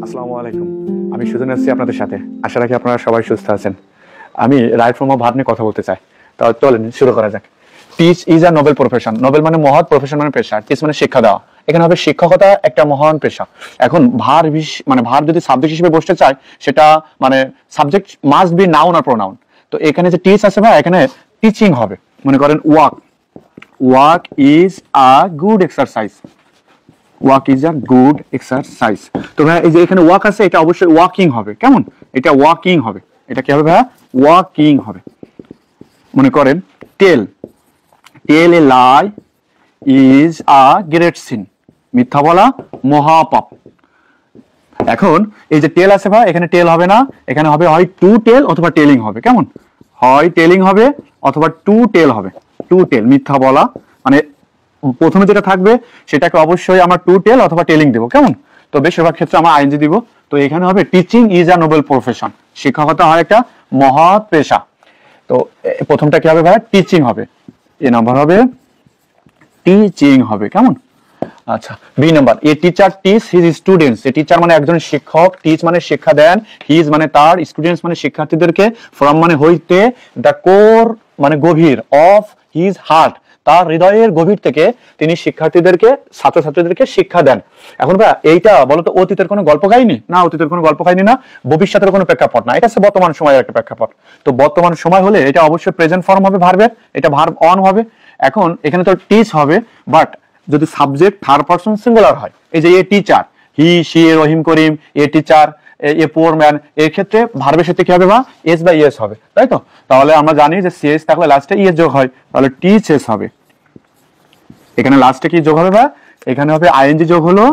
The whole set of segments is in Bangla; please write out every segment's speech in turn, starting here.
আসসালামু আলাইকুম। আমি সুজন আছি আপনাদের সাথে। আশা রাখি আপনারা সবাই সুস্থ আছেন। আমি রাইট ফ্রম ভার্ব নিয়ে কথা বলতে চাই। তাহলে চলেন শুরু করা যাক। Teach is a noble profession. Nobel মানে মহৎ, প্রফেশন মানে পেশা। টিচ মানে শিক্ষা দেওয়া। এখানে হবে শিক্ষকতা একটা মহান পেশা। এখন ভার্ব মানে ভার্ব যদি সাবজেক্ট হিসেবে বসতে চায়, সেটা মানে সাবজেক্ট মাস্ট বি নাউন আর প্রোনাউন। তো এখানে যে টিচ আছে ভাই, এখানে টিচিং হবে। মনে করেন walk, walk is a good exercise. Walk is a good exercise. তো ভাই এই যে এখানে ওয়াক আছে, এটা অবশ্যই ওয়াকিং হবে। কেমন? এটা ওয়াকিং হবে। এটা কি হবে ভাইয়া? ওয়াকিং হবে। মনে করেন tell, tell a lie is a great sin. মিথ্যা বলা মহাপাপ। এখন এই যে টেল আছে ভাই, এখানে টেল হবে না, এখানে হবে হয় টু টেল অথবা টেলিং হবে। কেমন? হয় টেলিং হবে অথবা টু টেল হবে। টু টেল মিথ্যা বলা, মানে প্রথমে যেটা থাকবে সেটাকে অবশ্যই আমরা টু টেল অথবা টেলিং দেবো। কেমন? তো বেশিরভাগ ক্ষেত্রে আমরা আইএনজি দিব। তো এখানে হবে teaching is a noble profession. শিক্ষকতা হয় একটা মহৎ পেশা। তো প্রথমটা কি হবে ভাই? টিচিং হবে। এ নাম্বার হবে টিচিং হবে। কেমন? আচ্ছা, B number, a teacher teach his students. A teacher মানে একজন শিক্ষক, টিচ মানে শিক্ষা দেন, হিজ মানে তার, স্টুডেন্টস মানে শিক্ষার্থীদেরকে, ফ্রম মানে হইতে, দ্য কোর মানে গভীর, অফ হিজ হার্ট তার হৃদয়ের গভীর থেকে তিনি শিক্ষার্থীদেরকে, ছাত্রছাত্রীদেরকে শিক্ষা দেন। এখন ভাই এইটা বলতো অতীতের কোনো গল্প কাহিনী না, অতীতের কোনো গল্প কাহিনী না, ভবিষ্যতের কোনো প্রেক্ষাপট না, এটা হচ্ছে বর্তমান সময়ের একটা প্রেক্ষাপট। তো বর্তমান সময় হলে এটা অবশ্যই প্রেজেন্ট ফর্ম হবে ভার্বের, এটা ভার্ব অন হবে। এখন এখানে তো টিচ হবে, বাট যদি সাবজেক্ট থার্ড পারসন সিঙ্গুলার হয়, এই যে a teacher, he, she, Rahim, Karim, a teacher, a poor man, এর ক্ষেত্রে ভার্বের সাথে কি হবে বা এস বাই এস হবে, তাই তো? তাহলে আমরা জানি যে সিএস থাকলে লাস্টে ইএস যোগ হয়, তাহলে টিচেস হবে। এখানে লাস্টে কি যোগ হবে বা এখানে হবে আইএনজি যোগ হলো,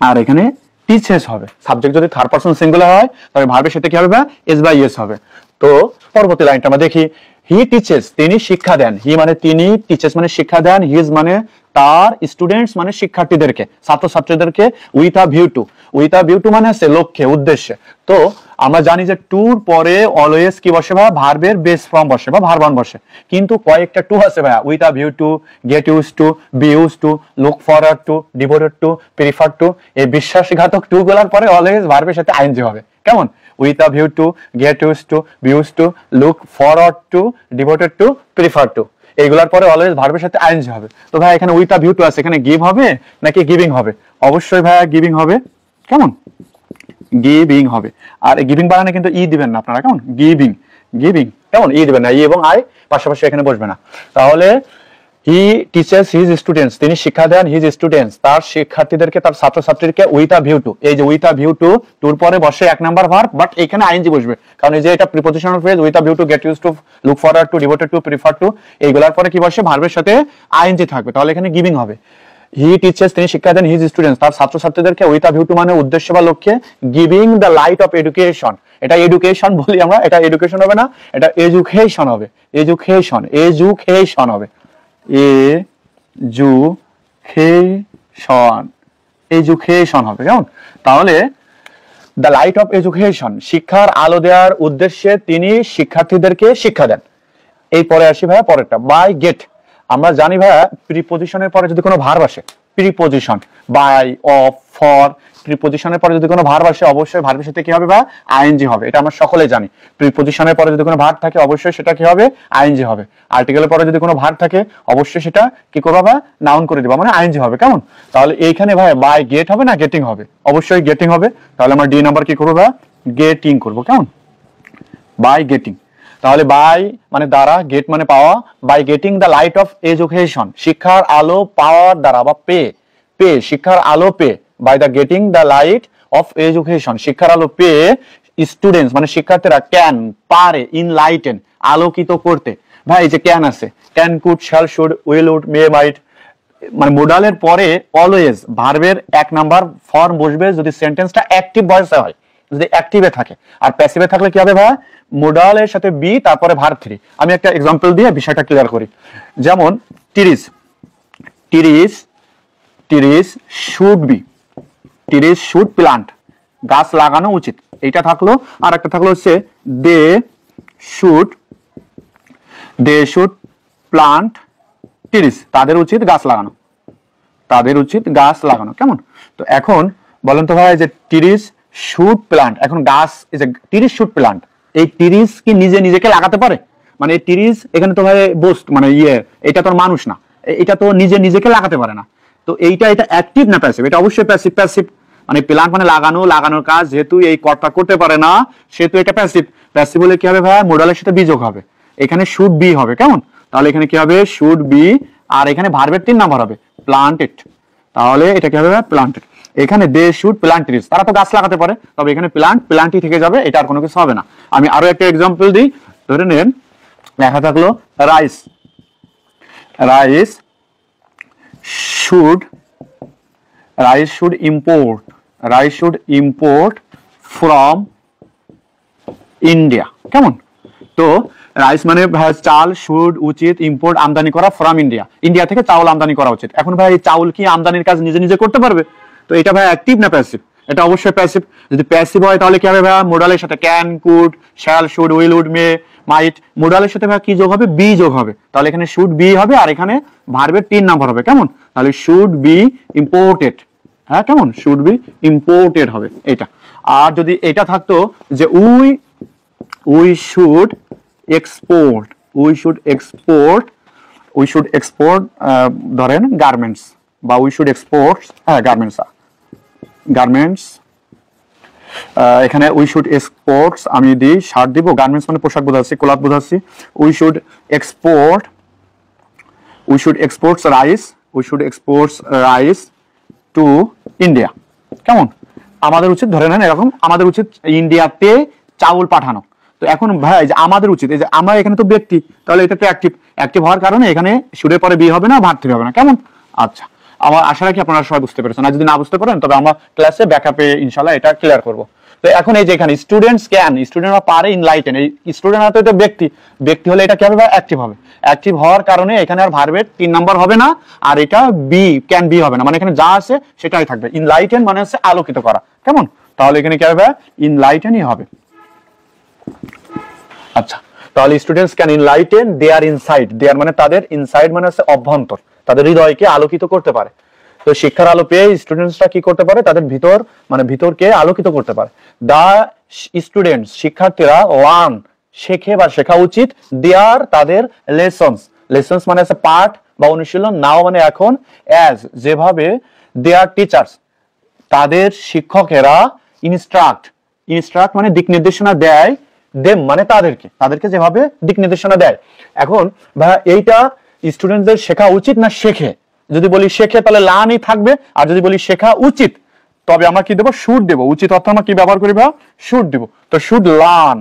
আর এখানে টিচেস হবে। সাবজেক্ট যদি থার্ড পারসন সিঙ্গুলার হয় তবে ভার্বের সাথে কি হবে বা এস বাই এস হবে। তো পরবর্তী লাইনটা আমরা দেখি। হি টিচেস, তিনি শিক্ষা দেন। হি মানে তিনি, টিচেস মানে শিক্ষা দেন, হিজ মানে তার, স্টুডেন্টস মানে শিক্ষার্থীদেরকে, ছাত্রছাত্রীদেরকে, with a view to. With a view to মানে আছে লক্ষ্যে, উদ্দেশ্যে। তো আমরা জানি যে টুর পরে অলওয়েজ কি বসে বা ভার্বের বেস ফর্ম বসে বা ভার্ব অন বসে। কিন্তু কয়েকটা টু আছে ভাইয়া, with a view to, get use to, be use to, look forward to, devoted to, prefer to. এই বিশ্বাসঘাতক টু গুলার পরে অলওয়েজ ভার্বের সাথে আইএনজি হবে। কেমন? With a view to, get use to, be use to, look forward to, devoted to, prefer to. এইগুলার পরে অলওয়েজ ভার্বের সাথে আইএনজি হবে। তো ভাই এখানে উইথ আ ভিউ টু আছে, এখানে গিভ হবে নাকি গিভিং হবে? অবশ্যই ভাইয়া গিভিং হবে। কেমন? গিভিং হবে। আর গিভিং বানানে কিন্তু ই দিবেন না আপনারা। কেমন? Giving, giving. কেমন? ই দিবেন না, ই এবং আই পাশাপাশি এখানে বসবে না। তাহলে হি টিচেস হিজ স্টুডেন্টস, তিনি শিক্ষা দেন, হিজ স্টুডেন্টস তার শিক্ষার্থীদেরকে, তার ছাত্রছাত্রীদেরকে, উইথ আ ভিউ টু। এই যে উইথ আ ভিউ টু, টুর পরে বসে এক নাম্বার ভার্ব, বাট এখানে আইএনজি বসবে, কারণ এই যে এটা prepositional phrase. With a view to, get use to, look forward to, devoted to, prefer to, এইগুলার পরে কি বসে? ভার্বের সাথে আইএনজি থাকবে। তাহলে এখানে গিভিং হবে। হি টিচেস, তিনি শিক্ষা দেন, হিজ স্টুডেন্টস তার ছাত্রছাত্রীদেরকে, উইথ আ ভিউ টু মানে উদ্দেশ্য বা লক্ষ্যে, giving the light of education. এটা এডুকেশন বলি আমরা, এটা এডুকেশন হবে না, এটা এডুকেশন হবে। এডুকেশন, এডুকেশন হবে। এডুকেশন, এডুকেশন হবে। কেমন? তাহলে দ্য লাইট অফ এডুকেশন, শিক্ষার আলো দেওয়ার উদ্দেশ্যে তিনি শিক্ষার্থীদেরকে শিক্ষা দেন। এই পরে আসি ভাইয়া পরেরটা, বাই গেট। আমরা জানি ভাইয়া প্রিপজিশনের পরে যদি কোনো ভার্ব আসে, প্রিপজিশন বাই, অফ, ফর, প্রিপজিশনের পরে যদি কোনো ভার্ব আসে অবশ্যই ভার্বের সাথে কি হবে বা আইএনজি হবে। এটা আমরা সকলে জানি। প্রিপজিশনের পরে যদি কোনো ভার্ব থাকে অবশ্যই সেটা কি হবে? আইএনজি হবে। আর্টিকেলের পরে যদি কোনো ভার্ব থাকে অবশ্যই সেটা কি করবা বা নাউন করে দিবা, মানে আইএনজি হবে। কেমন? তাহলে এইখানে ভাই বাই গেট হবে না গেটিং হবে? অবশ্যই গেটিং হবে। তাহলে আমরা ডি নাম্বার কি করবো বা গেটিং করবো। কেমন? By getting. তাহলে বাই মানে দ্বারা, গেট মানে পাওয়া, by getting the light of education, শিক্ষার আলো পাওয়ার দ্বারা বা পে, পে শিক্ষার আলো পে, by the getting the light of education শিক্ষার আলো পেয়ে, স্টুডেন্টস মানে শিক্ষার্থীরা, ক্যান পারে, ইনলাইটেন আলোকিত করতে। ভাই এই যে ক্যান আছে, can, could, shall, should, will, would, may, might, মানে মোডালের পরে অলওয়েজ ভার্বের এক নাম্বার ফর্ম বসবে যদি সেন্টেন্সটা অ্যাক্টিভ ভয়েসে হয়, যদি অ্যাক্টিভে থাকে। আর প্যাসিভে থাকলে কি হবে ভাই? মোডালের সাথে বি, তারপরে ভার্ব থ্রি। আমি একটা এক্সাম্পল দিয়ে বিষয়টা ক্লিয়ার করি। যেমন trees, trees, trees should be, trees should plant, গাছ লাগানো উচিত, এইটা থাকলো। আর একটা থাকলো হচ্ছে they should, they should plant trees, তাদের উচিত গাছ লাগানো। তাদের উচিত গাছ লাগানো। কেমন? তো এখন বলেন তো ভাই যে ট্রিজ শুড প্লান্ট, এখন গাছ এই যে ট্রিজ শুড প্লান্ট, এই ট্রিজ কি নিজে নিজেকে লাগাতে পারে? মানে এই ট্রিজ এখানে তো ভাই বস্ত মানে এটা তো মানুষ না, এটা তো নিজে নিজেকে লাগাতে পারে না। তো এটা অ্যাক্টিভ না প্যাসিভ? এটা অবশ্যই প্যাসিভ। প্যাসিভ মানে প্লান্ট মানে লাগানোর কাজ, যেহেতু এই কর্তা করতে পারে না সেহেতু এটা প্যাসিভ। প্যাসিভ হলে কি হবে ভাই? মোডালের সাথে বি যোগ হবে, এখানে শুড বি হবে। কেমন? তাহলে এখানে কি হবে? শুড বি, আর এখানে ভার্বের 3 নাম্বার হবে প্লান্টেড। তাহলে এটা কি হবে? প্লান্টেড। এখানে দে শুড প্লান্ট ট্রিজ, তারা তো গাছ লাগাতে পারে, তবে এখানে প্লান্টই থেকে যাবে, এটা আর কোনো কিছু হবে না। আমি আরো একটা এক্সাম্পল দিই। ধরে নেন লেখা থাকলো rice should import from India. কেমন? তো রাইস মানে ভাই চাল, শুড উচিত, ইম্পোর্ট আমদানি করা, ফ্রম ইন্ডিয়া থেকে চাউল আমদানি করা উচিত। এখন ভাই এই চাউল কি আমদানির কাজ নিজে নিজে করতে পারবে? তো এটা ভাই অ্যাক্টিভ না প্যাসিভ? এটা অবশ্যই প্যাসিভ। যদি প্যাসিভ হয় তাহলে কি হবে ভাই? মোডালের সাথে can, could, shall, should, will, would, may, might, মোডালের সাথে ভাই কি যোগ হবে? বি যোগ হবে। তাহলে এখানে শুড বি হবে, আর এখানে ভার্বের 3 নাম্বার হবে। কেমন? তাহলে শুড বি ইম্পোর্টেড। হ্যাঁ, কেমন? শুড বি ইম্পোর্টেড হবে এটা। আর যদি এটা থাকতো যে উই শুড এক্সপোর্ট ধরেন গার্মেন্টস, বা উই শুড এক্সপোর্ট গার্মেন্টস, এখানে উই শুড এক্সপোর্টস আমি দিই, শার্ট দিব, গার্মেন্টস মানে পোশাক বোঝাচ্ছি, ক্লথ বোঝাচ্ছি। We should exports rice to India. কেমন? আমাদের উচিত, ধরে নেন এরকম, আমাদের উচিত ইন্ডিয়াতে চাউল পাঠানো। তো এখন ভাই যে আমাদের উচিত, এই যে আমরা এখানে তো ব্যক্তি, তাহলে এটা তো অ্যাক্টিভ হওয়ার কারণে এখানে শুডের পরে বি হবে না, ভার্ব হবে না। কেমন? আচ্ছা, আমার আশা রাখি আপনারা সবাই বুঝতে পেরেছেন। আর যদি না বুঝতে পারেন তবে আমরা ক্লাসে ব্যাকআপে ইনশাআল্লাহ এটা ক্লিয়ার করব। তো এখন এই যে এখানে স্টুডেন্টরা পারে ইনলাইটেন, এই স্টুডেন্ট তো এটা ব্যক্তি হলে এটা কি হবে? অ্যাক্টিভ হবে। অ্যাক্টিভ হওয়ার কারণে এখানে আর ভার্বের 3 নাম্বার হবে না, আর এটা ক্যান বি হবে না, মানে এখানে যা আছে সেটাই থাকবে। ইনলাইটেন মানে হচ্ছে আলোকিত করা। কেমন? তাহলে এখানে কি হবে? ইনলাইটেনই হবে। আচ্ছা, তাহলে students can enlighten their inside. Their মানে তাদের, ইনসাইড মানে হচ্ছে অভ্যন্তর, তাদের হৃদয়কে আলোকিত করতে পারে। তো শিক্ষার আলো পেয়ে স্টুডেন্টসরা কি করতে পারে? তাদের ভিতরকে আলোকিত করতে পারে। দা স্টুডেন্টস শিক্ষার্থীরা লার্ন শেখে বা শেখা উচিত, দেয়ার তাদের লেসন্স মানে হচ্ছে পাঠ বা অনুশীলন, নাও মানে এখন, অ্যাজ যেভাবে, দেয়ার টিচার্স তাদের শিক্ষকেরা, ইনস্ট্রাক্ট মানে দিক নির্দেশনা দেয়, দেম মানে তাদেরকে যেভাবে দিক নির্দেশনা দেয়। এখন ভাই এইটা স্টুডেন্টদের শেখা উচিত না শেখে? যদি বলি শেখে তাহলে লার্নই থাকবে, আর যদি বলি শেখা উচিত তবে আমরা কি দেবো? শুড দেবো। উচিত অর্থ আমরা কি ব্যবহার করি ভাই? শুড দেব। তো শুড লার্ন।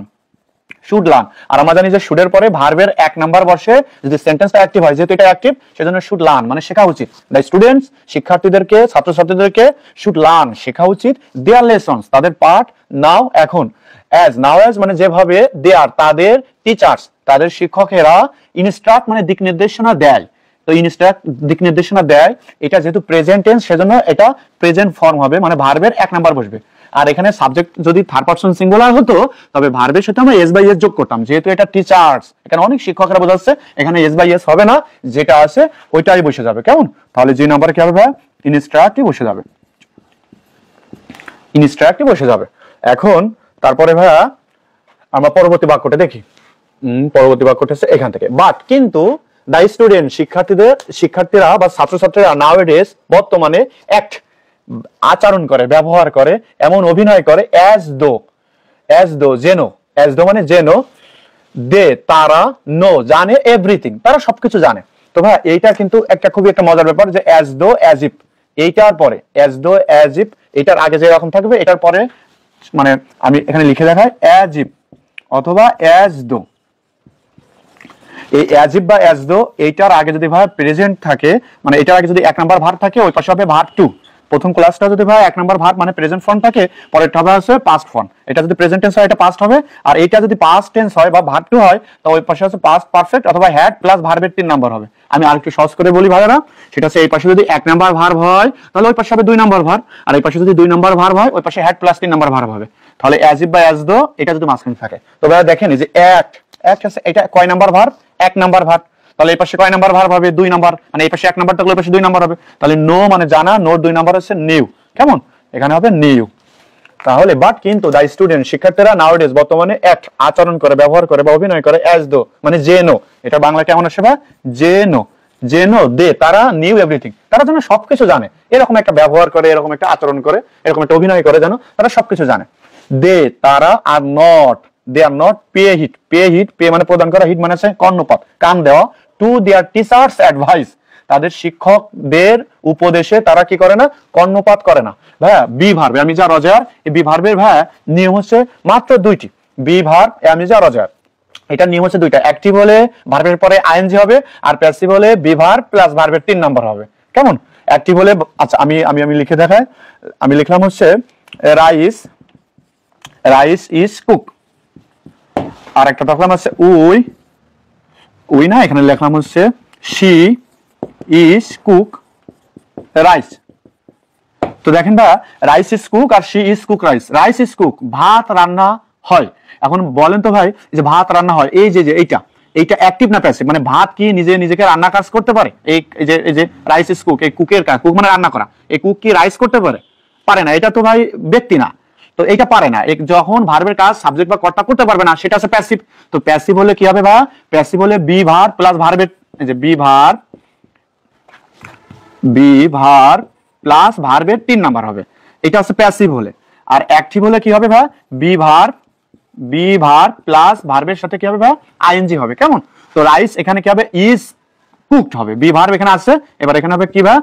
আর আমরা জানি যে শুডের পরে ভার্বের 1 নাম্বার বসে যদি সেন্টেন্সটা অ্যাক্টিভ হয়, যেহেতু এটা অ্যাক্টিভ সেজন্য শুড লার্ন মানে শেখা উচিত। দ্য স্টুডেন্টস শিক্ষার্থীদেরকে, ছাত্রছাত্রীদেরকে শুড লার্ন শেখা উচিত, দেয়ার লেসন্স তাদের পাঠ, নাও এখন, অ্যাজ মানে যেভাবে, দেয়ার তাদের টিচার্স তাদের শিক্ষকেরা, ইনস্ট্রাক্ট মানে দিক নির্দেশনা দেয়। তো ইনস্ট্রাক্ট দিক নির্দেশনা দেয়, এটা যেহেতু প্রেজেন্ট টেন্স সেজন্য এটা প্রেজেন্ট ফর্ম হবে, মানে ভার্বের 1 নাম্বার বসবে। আর এখানে সাবজেক্ট যদি থার্ড পারসন সিঙ্গুলার হতো তবে ভার্বের সাথে আমরা এস বাই এস যোগ করতাম, যেহেতু এটা টিচার্স, এখানে অনেক শিক্ষকরা বোঝাচ্ছে, এখানে এস বাই এস হবে না, যেটা আছে ওইটাই বসে যাবে। কেমন? তাহলে যে নাম্বার কি হবে? ইনস্ট্রাক্টই বসে যাবে। এখন তারপরে ভাইয়া আমরা পরবর্তী বাক্যটা দেখি। পরবর্তী বাক্যটা হচ্ছে এখান থেকে, বাট কিন্তু দা স্টুডেন্ট শিক্ষার্থীরা বা ছাত্রছাত্রীরা নাওএডেজ বর্তমানে অ্যাক্ট আচরণ করে, ব্যবহার করে, এমন অভিনয় করে, অ্যাজ দো মানে যেন, দে তারা, নো জানে, এভরিথিং তারা সবকিছু জানে। তো ভাই এইটা কিন্তু খুবই একটা মজার ব্যাপার যে অ্যাজ দো অ্যাজ ইফ, এইটার পরে অ্যাজ দো অ্যাজ ইফ, এটার আগে যে রকম থাকবে এটার পরে মানে আমি এখানে লিখে দেখাই অ্যাজ ইফ অথবা অ্যাজ দো। এই অ্যাজ ইফ বা অ্যাজ দো এইটার আগে যদি ভাই প্রেজেন্ট থাকে, মানে এটার আগে যদি 1 নাম্বার ভার্ব থাকে ওই পাশে হবে ভার্ব টু। প্রথম ক্লাসটা যদি ভাই 1 নাম্বার ভার্ব মানে প্রেজেন্ট ফর্ম থাকে, পরেরটা হবে আছে পাস্ট ফর্ম। এটা যদি প্রেজেন্ট টেন্স হয় এটা পাস্ট হবে, আর এটা যদি পাস্ট টেন্স হয় বা ভার্ব টু হয় তো ওই পাশে আছে পাস্ট পারফেক্ট অথবা হ্যাড প্লাস ভার্বের 3 নাম্বার হবে। আমি আরেকটু সহজ করে বলি ভাইরা, সেটা হচ্ছে এই পাশে যদি 1 নাম্বার ভার্ব হয় তাহলে ওই পাশে হবে 2 নাম্বার ভার্ব, আর এই পাশে যদি 2 নাম্বার ভার্ব হয় ওই পাশে হ্যাড প্লাস 3 নাম্বার ভার্ব হবে। তাহলে অ্যাজ ইফ বা অ্যাজ দো এটা যদি মাঝখানে থাকে, তো ভাই দেখেন এই যে অ্যাক্ট আছে, এটা কয় নাম্বার ভার্ব? 1 number verb. তাহলে এই পাশে কয় নাম্বার ভার্ব হবে? 2 নাম্বার, মানে এই পাশে 1 নাম্বার থাকলে এই পাশে 2 নাম্বার হবে। তাহলে নো মানে জানা, নোর 2 নাম্বার হচ্ছে নিউ, কেমন? এখানে হবে নিউ। তাহলে বাট কিন্তু দা স্টুডেন্ট শিক্ষার্থীরা নাওডেজ বর্তমানে অ্যাক্ট আচরণ করে, ব্যবহার করে বা অভিনয় করে অ্যাজ দো মানে যে নো, এটা বাংলা কেমন আসে বা যে নো, যে নো দে তারা নিউ এভরিথিং, তারা যেন সবকিছু জানে, এরকম একটা ব্যবহার করে, এরকম একটা আচরণ করে, এরকম একটা অভিনয় করে যেন তারা সবকিছু জানে। দে তারা are not, they are not pay heed, pay heed, pay মানে প্রদান করা, হিট মানে আছে কর্ণপাত, কান দেওয়া, টু দেয়ার টিচার্স অ্যাডভাইস, তাদের শিক্ষকদের উপদেশে তারা কি করে না? কর্ণপাত করে না। ভাইয়া বি ভার্ব আমি যা রজার, এই বি ভার্বের ভাইয়া নিয়ম হচ্ছে মাত্র 2টি। বি ভার্ব আমি যা রজার, এটা নিয়ম হচ্ছে 2টা। অ্যাক্টিভ হলে ভার্বের পরে আইএনজি হবে, আর প্যাসিভ হলে বি ভার্ব প্লাস ভার্বের 3 নাম্বার হবে, কেমন? অ্যাক্টিভ হলে আচ্ছা আমি আমি আমি লিখে দেখাই। আমি লিখলাম হচ্ছে রাইস, রাইস ইজ কুক। আর একটা লিখলাম হচ্ছে উই, উই না, এখানে লিখলাম হচ্ছে শি ইজ কুক রাইস। তো দেখেন ভাই, রাইস ইজ কুক আর she is cook rice. Rice is cook ভাত রান্না হয়। এখন বলেন তো ভাই, যে ভাত রান্না হয়, এই যে এইটা, এইটা অ্যাক্টিভ না প্যাসিভ? মানে ভাত কি নিজে নিজেকে রান্না কাজ করতে পারে? এই যে রাইস ইজ কুক, এই কুকের কাজ, কুক মানে রান্না করা, এই কুক কি রাইস করতে পারে? পারে না, এটা তো ভাই ব্যক্তি না, তো এটা পারে না। যখন ভার্বের কাজ সাবজেক্ট বা কর্তা করতে পারবে না, সেটা হচ্ছে প্যাসিভ। তো প্যাসিভ হলে কি হবে ভাই? প্যাসিভ হলে বি ভার্ব প্লাস ভার্বের, এই যে be verb, be verb plus ভার্বের 3 নাম্বার হবে, এটা হচ্ছে প্যাসিভ হলে। আর অ্যাক্টিভ হলে কি হবে ভাই? Be verb, be verb plus ভার্বের সাথে কি হবে ভাই? আইএনজি হবে, কেমন? তো রাইস এখানে কি হবে? ইজ কুকড হবে, বি ভার্ব এখানে আছে, এবার এখানে হবে কি ভাই?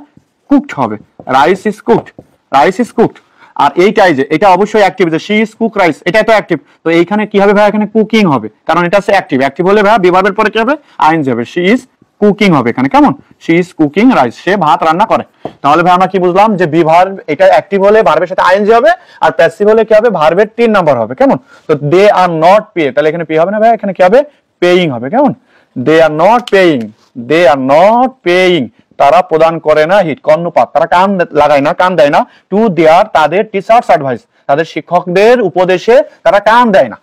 কুকড হবে, rice is cooked, rice is cooked. আর এইটাই যে এটা অবশ্যই অ্যাক্টিভ, যে শি ইজ কুক রাইস, এটা তো অ্যাক্টিভ। তো এইখানে কি হবে ভাই? এখানে কুকিং হবে, কারণ এটা হচ্ছে অ্যাক্টিভ। অ্যাক্টিভ হলে ভাই বি ভার্বের পরে কি হবে? আইএনজি হবে, শি ইজ কুকিং হবে এখানে, কেমন? শি ইজ কুকিং রাইস, সে ভাত রান্না করে। তাহলে ভাই আমরা কি বুঝলাম? যে বি ভার্ব এটা অ্যাক্টিভ হলে ভার্বের সাথে আইএনজি হবে, আর প্যাসিভ হলে কি হবে? ভার্বের 3 নাম্বার হবে, কেমন? তো দে আর নট পে, তাহলে এখানে পে হবে না ভাই, এখানে কি হবে? পেইং হবে, কেমন? They are not paying, they are not paying, তারা প্রদান করে না হিট, কর্ণপাত, তারা কান লাগায় না, কান দেয় না, টু দেয়ার তাদের টিচার্স অ্যাডভাইস, তাদের শিক্ষকদের উপদেশে তারা কান দেয় না।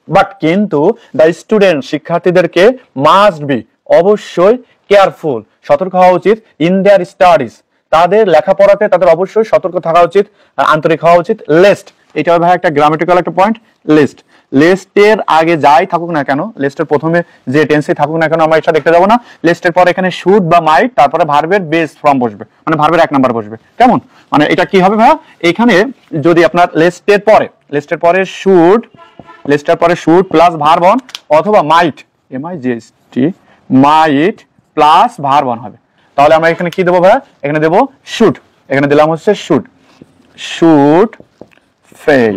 বাট কিন্তু দ্য স্টুডেন্ট শিক্ষার্থীদেরকে মাস্ট বি অবশ্যই কেয়ারফুল সতর্ক হওয়া উচিত, ইন দেয়ার স্টাডিজ তাদের লেখাপড়াতে তাদের অবশ্যই সতর্ক থাকা উচিত, আন্তরিক হওয়া উচিত। লেস্ট, এটা ভাই একটা গ্রামাটিক্যাল একটা পয়েন্ট। লেস্ট, লেস্টের আগে যাই থাকুক না কেন, লেস্টের প্রথমে যে টেন্সে থাকুক না কেন আমরা এটা দেখতে যাবো না। লেস্টের পরে এখানে শুড বা মাইট, তারপরে ভার্বের বেস ফর্ম বসবে, মানে ভার্বের 1 নাম্বার বসবে, কেমন? মানে এটা কি হবে ভাই? এখানে যদি আপনার লেস্টের পরে শুড, লেস্টের পরে শুড প্লাস ভার্ব অন, অথবা মাইট, MIGHT, mite plus verb on হবে, তাহলে আমরা এখানে কি দেবো ভাই? এখানে দেবো শুড, এখানে দিলাম হচ্ছে শুড, শুড ফেল।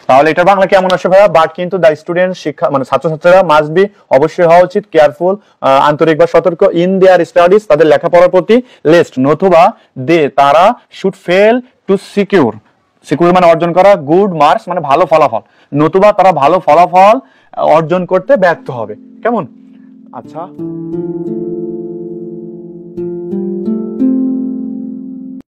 তাহলে এটা বাংলা কেমন আসে ভাইয়া? বাট কিন্তু দ্য স্টুডেন্ট শিক্ষা মানে ছাত্রছাত্রীরা মাস্ট বি অবশ্যই হওয়া উচিত কেয়ারফুল, আন্তরিক বা সতর্ক, ইন দেয়ার স্টাডিজ তাদের লেখাপড়ার প্রতি, লেস্ট নতুবা দে তারা, should fail to secure, secure মানে অর্জন করা, গুড মার্কস মানে ভালো ফলাফল, নতুবা তারা ভালো ফলাফল অর্জন করতে ব্যর্থ হবে, কেমন? আচ্ছা।